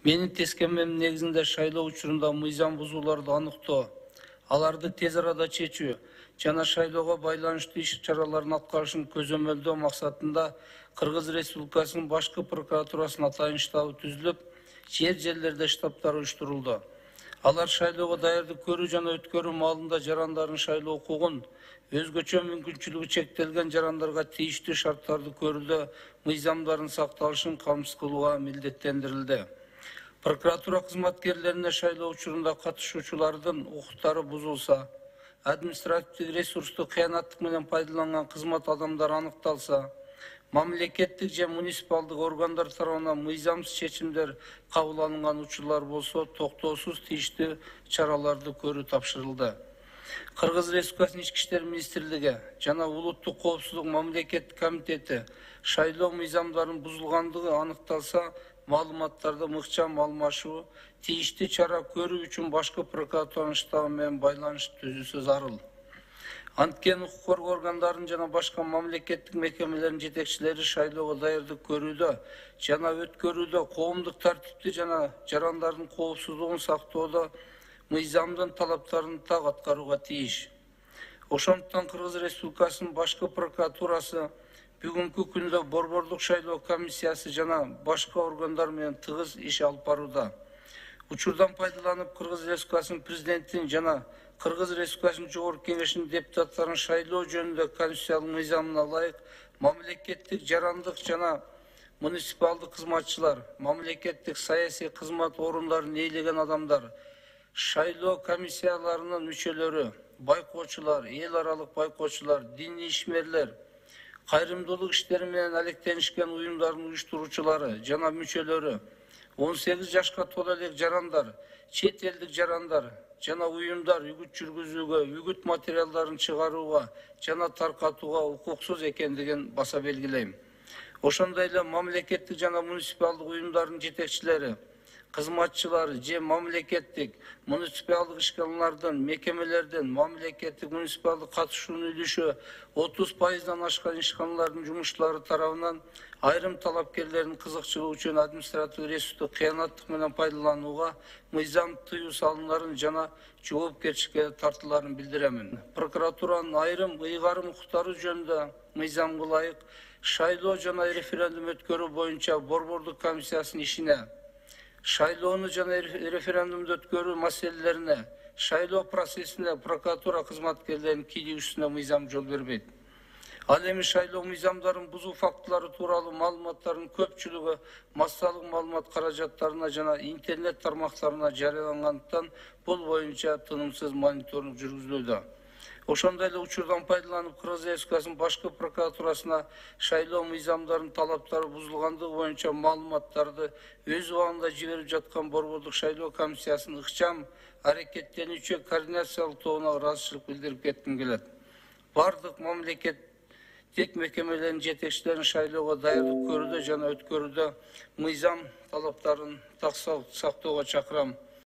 Менин тескенмем негизинде шайлоо учурунда мыйзам бузууларды аныктоо, аларды тез арада чечүү жана шайлоого байланыштуу иш-чаралардын аткарышын көзөмөлдөө максатында Кыргыз Республикасынын башкы прокуратурасынын атайын штабы түзүлүп, жерлерде штабтар уюштурулду. Алар шайлоого даярдык көрүү жана өткөрүү маалында жарандардын шайлоо укугун, өзгөчө мүмкүнчүлүгү чектелген жарандарга тийиштүү шарттарды көрүүдө мыйзамдардын сакталышын камсыз кылууга милдеттендирилди. Прокуратура кызматкерлерине шайлоо учурунда катышуучулардын укуктары бузулса, административдик ресурсту кыянаттык менен пайдаланган кызмат адамдары аныкталса, мамлекеттик же муниципалдык органдар тарабынан мыйзамсыз чечимдер кабыл алынган учурлар болсо, токтоосуз тийиштүү чараларды көрүү тапшырылды. Кыргыз Республикасынын Ички иштер министрлиги жана Улуттук коопсуздук мамлекеттик комитети шайлоо мыйзамдарынын бузулгандыгы аныкталса, маалыматтарды мыкчам алмашуу, тийиштүү чара көрүү үчүн башкы прокуратуранын штабы менен байланыш түзүүсү зарыл. Анткени укук коргоо органдарынын жана башка мамлекеттик мекемелердин жетекчилери шайлоого даярдык көрүүдө жана өткөрүүдө коомдук тартипти жана жарандардын коопсуздугун сактоодо мыйзамдын талаптарын так аткарууга тийиш. Ошондуктан Кыргыз Республикасынын башкы прокуратурасы бүгүнкү күндө борбордук шайлоо комиссиясы жана башка органдар менен тыгыз иш алып барууда. Учурдан пайдаланып, Кыргыз Республикасынын президентин жана Кыргыз Республикасынын Жогорку Кеңешинин депутаттарын шайлоо жөнүндө конституциялык мыйзамына ылайык мамлекеттик жарандык жана муниципалдык кызматчылар, мамлекеттик саясий кызмат орундарын ээлеген адамдар, шайлоо комиссияларынын мүчөлөрү, байкоочулар, эл аралык байкоочулар, диний ишмерлер, кайрымдуулук иштери менен алектенишкен уюмдардын уюштуруучулары жана мүчөлөрү, 18 жашка толо элек жарандар, чет элдик жарандар жана уюмдар үгүт жүргүзүүгө, үгүт материалдарын чыгарууга жана таркатууга укуксуз экендигин баса белгилейм. Ошондой эле мамлекеттик жана муниципалдык уюмдардын жетекчилери, кызматчылары же мамлекеттик, муниципалдык ишканалардын, мекемелердин мамлекеттик муниципалдык катышуунун үлүшү 30%дан ашкан ишканалардын жумушчулары тарабынан айрым талапкерлердин кызыкчылыгы үчүн административдик ресурсту кыянаттык менен пайдаланууга мыйзам тыюу салынарын жана жоопкерчиликке тартыларын билдиремин. Прокуратуранын айрым ыйгарым укуктары жөнүндө мыйзамга ылайык шайлоо жана референдум өткөрүү боюнча борбордук комиссиясынын ишине, шайлоону жана референдумду өткөрүү маселелерине, шайлоо процессине прокуратура кызматкерлеринин кийлигүүсүнө мыйзам жол бербейт. Ал эми шайлоо мыйзамдарын бузуу фактылары тууралуу маалыматтардын көпчүлүгү массалык маалымат каражаттарына жана интернет тармактарына жарыялангандыктан бул боюнча тынымсыз мониторинг жүргүзүлүүдө. Ошондой эле учурдан пайдаланып, Кыргыз Республикасынын башкы прокуратурасына шайлоо мыйзамдарынын талаптары бузулгандыгы боюнча маалыматтарды өз убагында жиберип жаткан борбордук шайлоо комиссиясынын ыкчам аракеттенүүчү координациялык тобуна ыраазычылык билдирип кетким келет. Бардык мамлекеттик мекемелердин жетекчилерин шайлоого даярдык көрүүдө жана өткөрүүдө мыйзам талаптарын так сактоого чакырам.